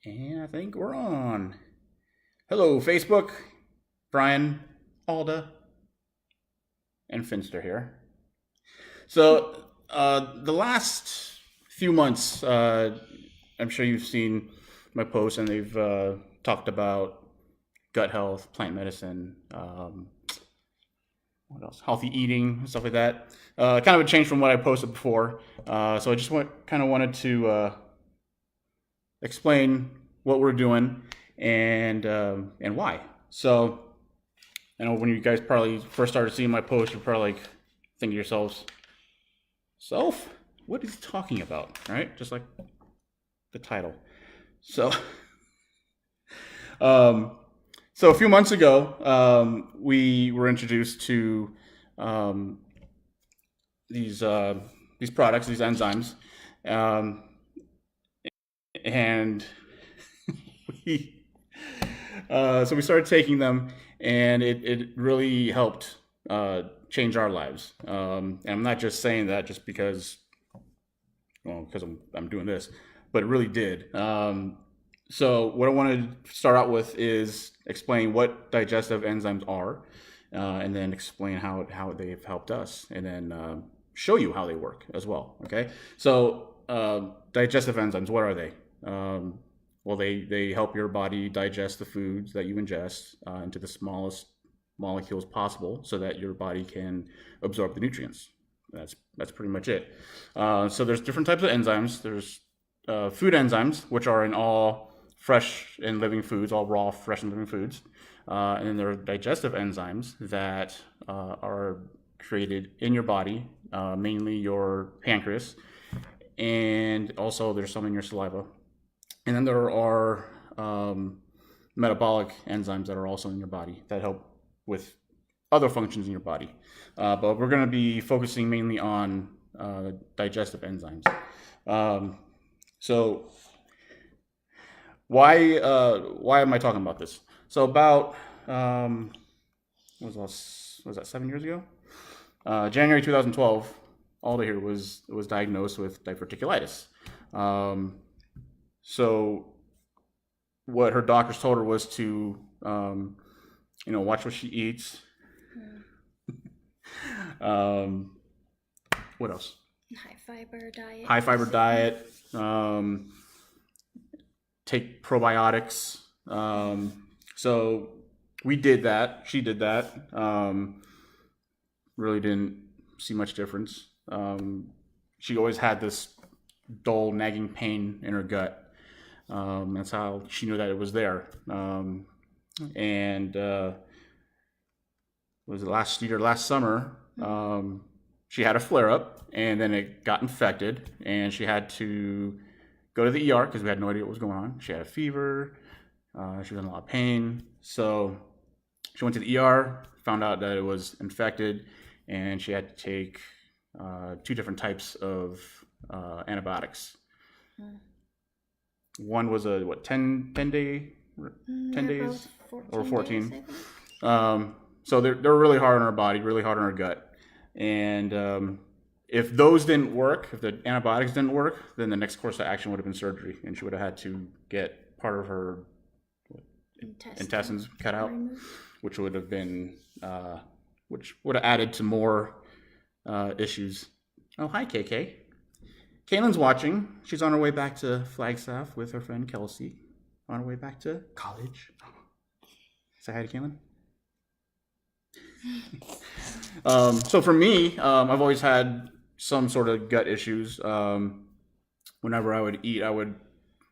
And I think we're on. Hello, Facebook. Brian, Alda, and Finster here. So, the last few months, I'm sure you've seen my posts, and they've talked about gut health, plant medicine, what else? Healthy eating, stuff like that. Kind of a change from what I posted before. So I just kind of wanted to explain what we're doing and why. So I know when you guys probably first started seeing my post, you're probably like thinking to yourselves, "Self, what is he talking about?" Right? Just like the title. So, um, so a few months ago, we were introduced to um, these uh, these products, these enzymes, um, and we so we started taking them, and it really helped change our lives. And I'm not just saying that just because, well, because I'm doing this, but it really did. So what I wanted to start out with is explain what digestive enzymes are, and then explain how they've helped us, and then show you how they work as well. Okay, so digestive enzymes, what are they? Well, they help your body digest the foods that you ingest into the smallest molecules possible, so that your body can absorb the nutrients. That's pretty much it. So there's different types of enzymes. There's food enzymes, which are in all fresh and living foods, all raw, fresh and living foods. And then there are digestive enzymes that are created in your body, mainly your pancreas, and also there's some in your saliva. And then there are metabolic enzymes that are also in your body that help with other functions in your body. But we're going to be focusing mainly on digestive enzymes. So why am I talking about this? So about was that 7 years ago? January 2012, Alda here was diagnosed with diverticulitis. So what her doctors told her was to watch what she eats. What else? High fiber diet. High fiber diet. Take probiotics. So we did that. She did that. Really didn't see much difference. She always had this dull, nagging pain in her gut. That's how she knew that it was there. And was it last summer? She had a flare up, and then it got infected, and she had to go to the ER because we had no idea what was going on. She had a fever. She was in a lot of pain. So she went to the ER, found out that it was infected, and she had to take two different types of antibiotics. One was a 10 day 10 days or 14 days, so they're really hard on our body, really hard on our gut. And if those didn't work, if the antibiotics didn't work, then the next course of action would have been surgery, and she would have had to get part of her intestines cut out, which would have been which would have added to more issues. Oh, hi, KK. Kaylin's watching. She's on her way back to Flagstaff with her friend Kelsey. On her way back to college. Say hi to Kaylin. So for me, I've always had some sort of gut issues. Whenever I would eat, I would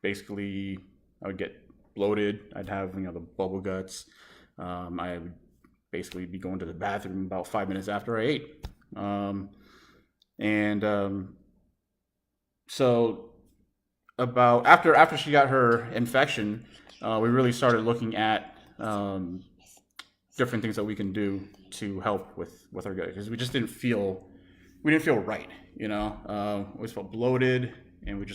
get bloated. I'd have the bubble guts. I would basically be going to the bathroom about 5 minutes after I ate. So about after she got her infection, we really started looking at different things that we can do to help with our gut, because we didn't feel right. We always felt bloated, and we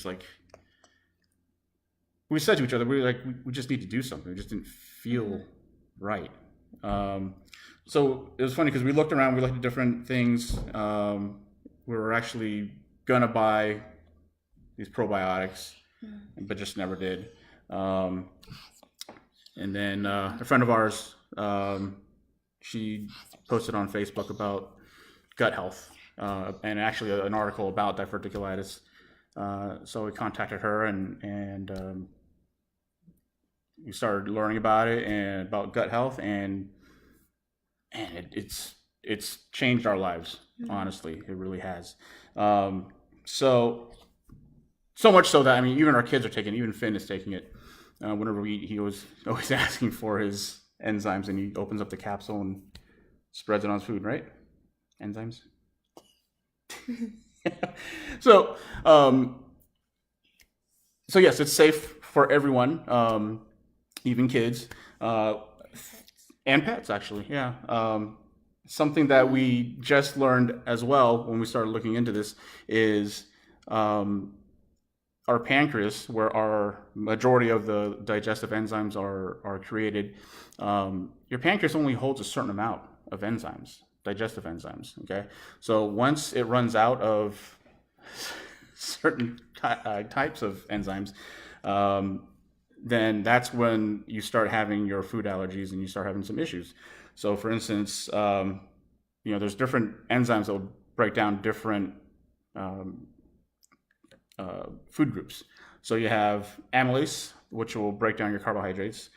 said to each other, we just need to do something. We just didn't feel right. So it was funny because we looked around, we looked at different things. We were actually gonna buy these probiotics, but just never did. Um, and then a friend of ours, she posted on Facebook about gut health and actually an article about diverticulitis. So we contacted her and we started learning about it and about gut health, and it's changed our lives. Honestly, it really has. So so much so that I mean, even our kids are taking it. Even Finn is taking it. Whenever we eat, he was always asking for his enzymes, and he opens up the capsule and spreads it on his food. Right? Enzymes. So, so yes, it's safe for everyone, even kids, and pets. Actually, yeah. Something that we just learned as well when we started looking into this is our pancreas, where our majority of the digestive enzymes are created. Your pancreas only holds a certain amount of enzymes, digestive enzymes. Okay, so once it runs out of certain types of enzymes, then that's when you start having your food allergies and you start having some issues. So, for instance, there's different enzymes that will break down different um, food groups. So you have amylase, which will break down your carbohydrates.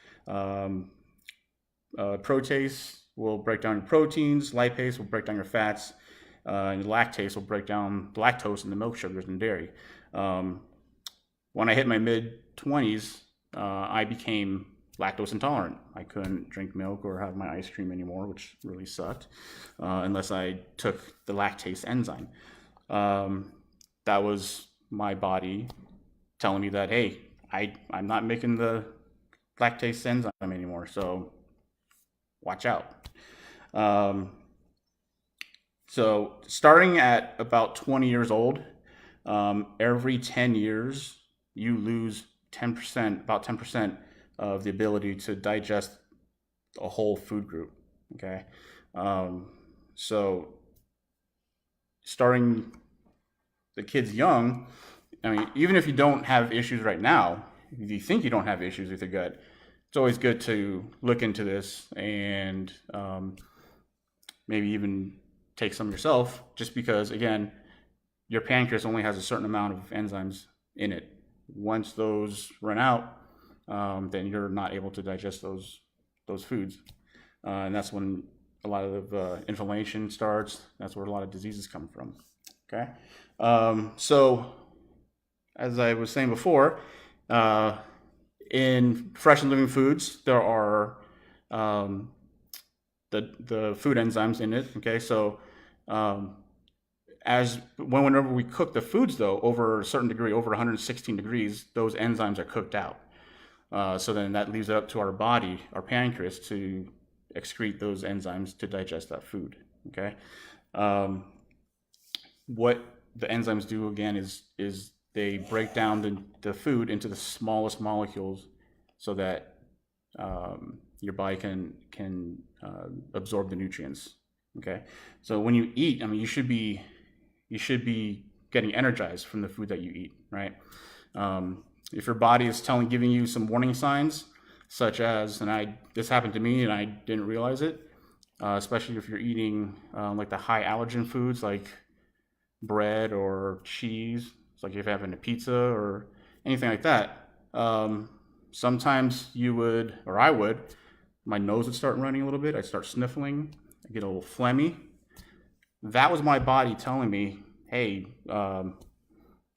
Protease will break down your proteins. Lipase will break down your fats. And lactase will break down the lactose and the milk sugars in dairy. When I hit my mid-20s, I became lactose intolerant. I couldn't drink milk or have my ice cream anymore, which really sucked, unless I took the lactase enzyme. That was my body telling me that, hey, I'm not making the lactase enzyme anymore, so watch out. So starting at about 20 years old, every 10 years, you lose 10%, about 10% of the ability to digest a whole food group. Okay. So starting the kids young, I mean, even if you don't have issues right now, if you think you don't have issues with your gut, it's always good to look into this and maybe even take some yourself, just because, again, your pancreas only has a certain amount of enzymes in it. Once those run out, then you're not able to digest those foods, and that's when a lot of inflammation starts. That's where a lot of diseases come from. Okay, so as I was saying before, in fresh and living foods, there are the food enzymes in it. Okay, so whenever we cook the foods, though, over a certain degree, over 116 degrees, those enzymes are cooked out. So then that leaves it up to our body, our pancreas, to excrete those enzymes to digest that food. Okay. What the enzymes do, again, is they break down the food into the smallest molecules so that your body can absorb the nutrients. Okay. So when you eat, I mean, you should be getting energized from the food that you eat, right? If your body is giving you some warning signs, such as, this happened to me and I didn't realize it, especially if you're eating like the high allergen foods like bread or cheese, it's like if you're having a pizza or anything like that. Sometimes I would, my nose would start running a little bit. I'd start sniffling. I get a little phlegmy. That was my body telling me, hey,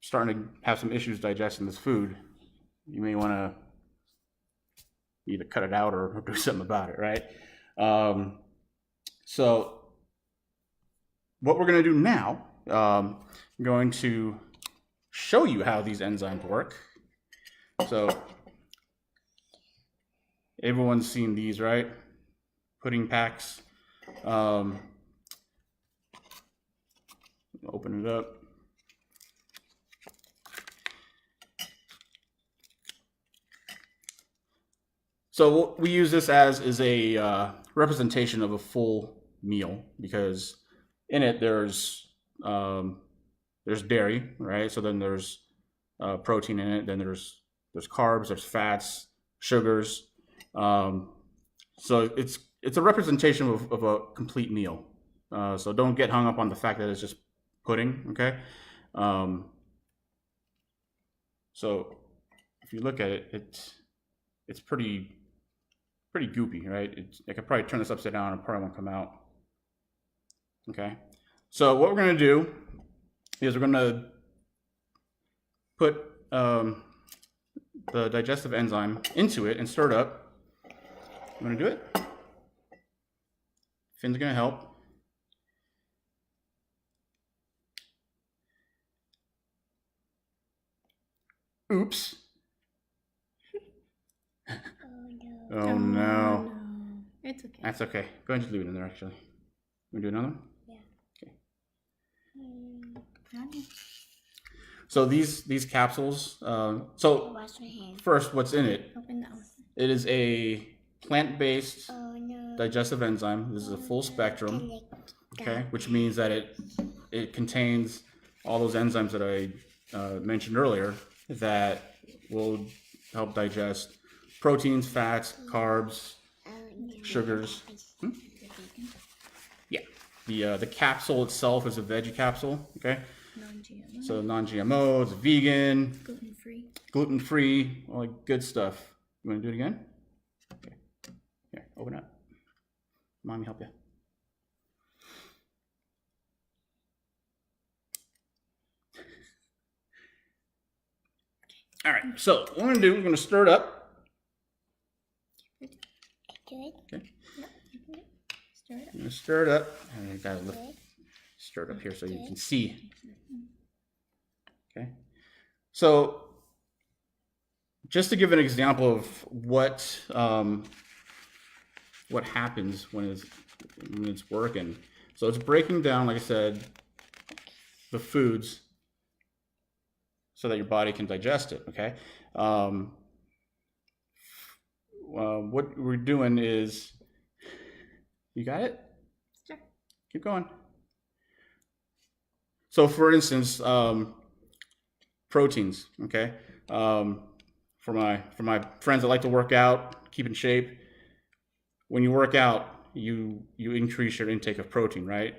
starting to have some issues digesting this food. You may want to either cut it out or do something about it, right? So what we're going to do now, I'm going to show you how these enzymes work. So everyone's seen these, right? Pudding packs. Open it up. So what we use this as is a representation of a full meal, because in it there's dairy, right? So then there's protein in it. Then there's there's carbs, there's fats, sugars. So it's a representation of a complete meal. So don't get hung up on the fact that it's just pudding. Okay. Um, so if you look at it, it's pretty goopy, right? I could probably turn this upside down and it probably won't come out. Okay. So what we're gonna do is we're gonna put the digestive enzyme into it and stir it up. I'm gonna do it. Finn's gonna help. Oops. Oh no. It's okay. That's okay. Go ahead and just leave it in there actually. You wanna do another one? Yeah. Okay. So these capsules, so Wash my hands. first what's in it? Open that one. It is a plant-based Oh no. digestive enzyme. This is a full spectrum, okay, which means that it contains all those enzymes that I mentioned earlier that will help digest proteins, fats, carbs, sugars. Yeah, the capsule itself is a veggie capsule, okay? Non-GMO. So non-GMO, it's vegan, Gluten-free. gluten-free, all that good stuff. You want to do it again? Okay. Here, open up. Mommy, help you. All right. So what we're gonna do, we're gonna stir it up. Do it. Okay. Yep. Open it. Stir it up. I'm gonna stir it up. And you gotta stir it up here so you can see. Okay. So just to give an example of what happens when it's working. So it's breaking down, like I said, the foods so that your body can digest it. Okay. What we're doing is, you got it? Sure. Keep going. So, for instance, proteins. Okay. For my friends that like to work out, keep in shape. When you work out, you increase your intake of protein, right?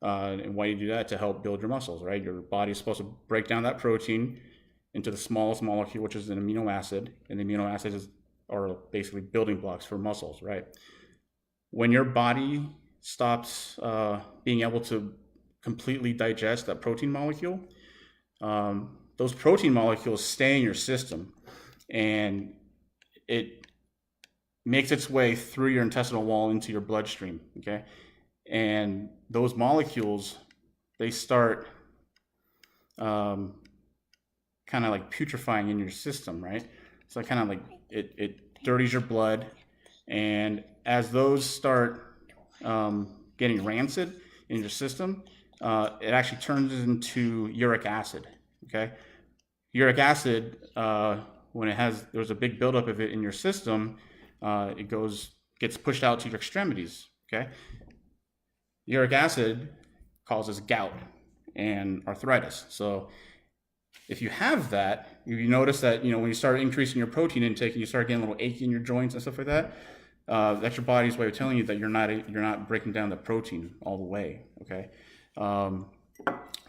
And why do you do that? To help build your muscles, right? Your body is supposed to break down that protein into the smallest molecule, which is an amino acid, and the amino acids are basically building blocks for muscles, right? When your body stops being able to completely digest that protein molecule, those protein molecules stay in your system, and it makes its way through your intestinal wall into your bloodstream, okay? And those molecules, they start kind of like putrefying in your system, right? So kind of like it dirties your blood, and as those start getting rancid in your system, it actually turns into uric acid, okay? Uric acid, when there's a big buildup of it in your system, it gets pushed out to your extremities, okay? Uric acid causes gout and arthritis. So if you have that, you notice that, when you start increasing your protein intake and you start getting a little achy in your joints and stuff like that, that's your body's way of telling you that you're not breaking down the protein all the way, okay?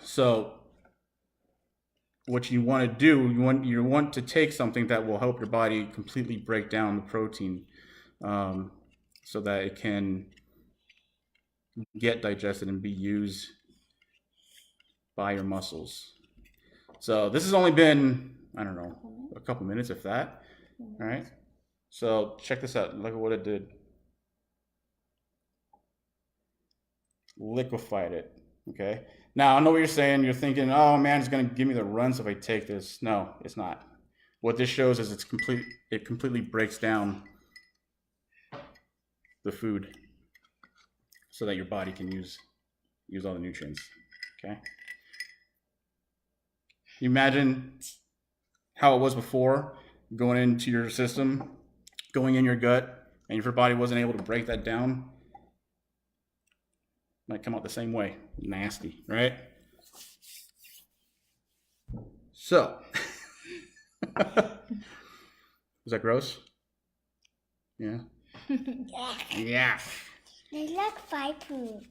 So what you want to do, you want to take something that will help your body completely break down the protein, so that it can get digested and be used by your muscles. So this has only been, I don't know, a couple minutes, if that. All right. So check this out. Look at what it did. Liquefied it. Okay. Now I know what you're saying. You're thinking, oh man, it's gonna give me the runs if I take this. No, it's not. What this shows is it completely breaks down the food so that your body can use all the nutrients. Okay. You imagine how it was before, going into your system, going in your gut, and if your body wasn't able to break that down, it might come out the same way. Nasty, right? So Is that gross? Yeah. Yeah. They look five food.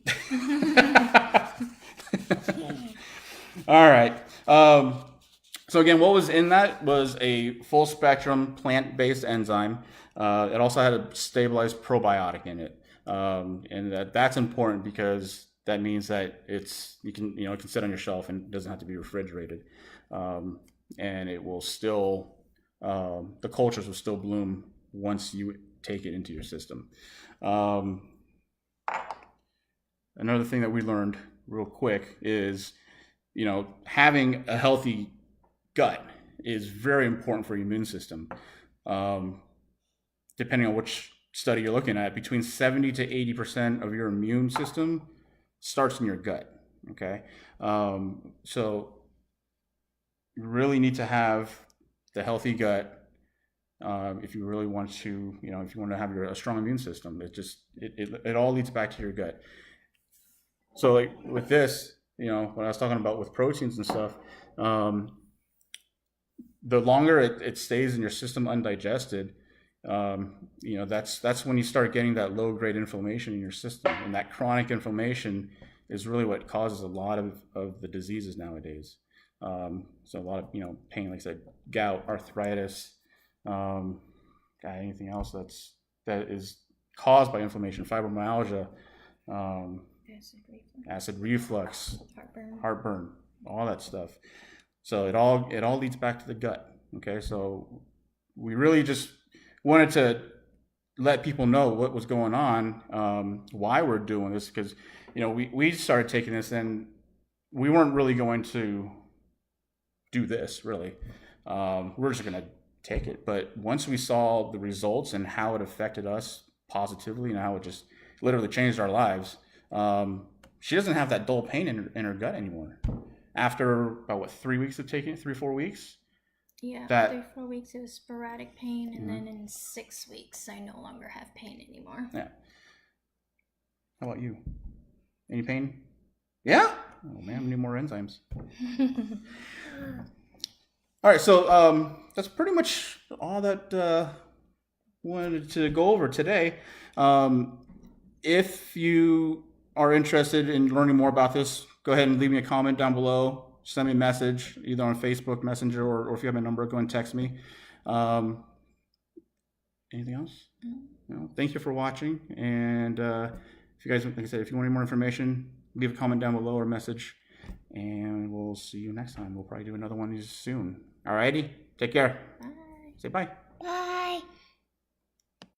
All right. So again, what was in that was a full spectrum plant-based enzyme. It also had a stabilized probiotic in it, and that's important because that means that it can sit on your shelf and doesn't have to be refrigerated, and it will still the cultures will still bloom once you take it into your system. Another thing that we learned real quick is, having a healthy gut is very important for your immune system. Depending on which study you're looking at, between 70 to 80% of your immune system starts in your gut. Okay, so you really need to have the healthy gut if you really want to, if you want to have a strong immune system. It all leads back to your gut. So like with this, when I was talking about with proteins and stuff, the longer it stays in your system undigested, that's when you start getting that low grade inflammation in your system, and that chronic inflammation is really what causes a lot of the diseases nowadays. So a lot of pain, like I said, gout, arthritis, anything else that is caused by inflammation, fibromyalgia, acid reflux, heartburn, all that stuff. So it all leads back to the gut. Okay, so we really just wanted to let people know what was going on, why we're doing this, because we started taking this and we weren't really going to do this really. We're just going to take it, but once we saw the results and how it affected us positively and how it just literally changed our lives, she doesn't have that dull pain in her gut anymore. After about 3 weeks of taking it, 3-4 weeks. Yeah, after 4 weeks it was sporadic pain, and then in 6 weeks I no longer have pain anymore. Yeah. How about you? Any pain? Yeah? Oh man, we need more enzymes. All right, so that's pretty much all that wanted to go over today. If you are interested in learning more about this, go ahead and leave me a comment down below. Send me a message either on Facebook Messenger or if you have my number, go and text me. Anything else? No. Thank you for watching. And if you guys, like I said, if you want any more information, leave a comment down below or message. And we'll see you next time. We'll probably do another one soon. Alrighty, take care. Bye. Say bye.